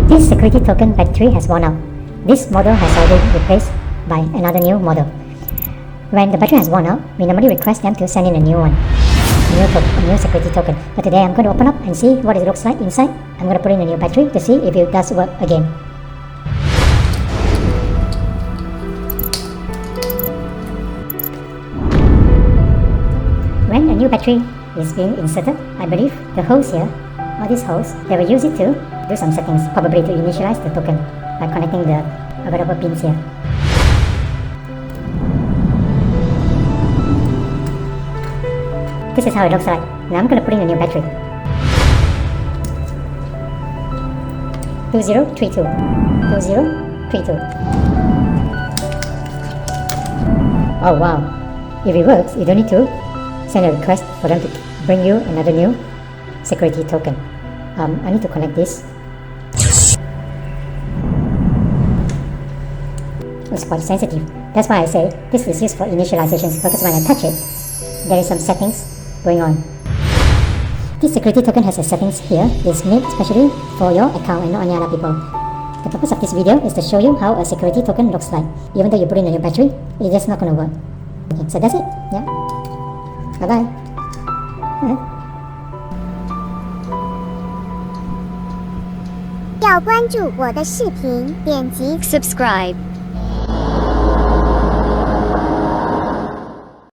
This security token battery has worn out. This model has already been replaced by another new model. When the battery has worn out, we normally request them to send in a new one, a new security token. But today I'm going to open up and see what it looks like inside. I'm going to put in a new battery to see if it does work again. When a new battery is being inserted, I believe the holes here, or these holes, they will use it to do some settings, probably to initialize the token by connecting the available pins here. This is how it looks like. Now I'm going to put in a new battery. 2032. 2032. Oh wow. If it works, you don't need to send a request for them to bring you another new security token. I need to connect this. It's quite sensitive. That's why I say this is used for initializations, because when I touch it, there is some settings going on. This security token has a settings here. It's made especially for your account and not any other people. The purpose of this video is to show you how a security token looks like. Even though you put in a new battery, it's just not going to work. Okay, so that's it. Yeah. Bye bye. 要关注我的视频，点击 subscribe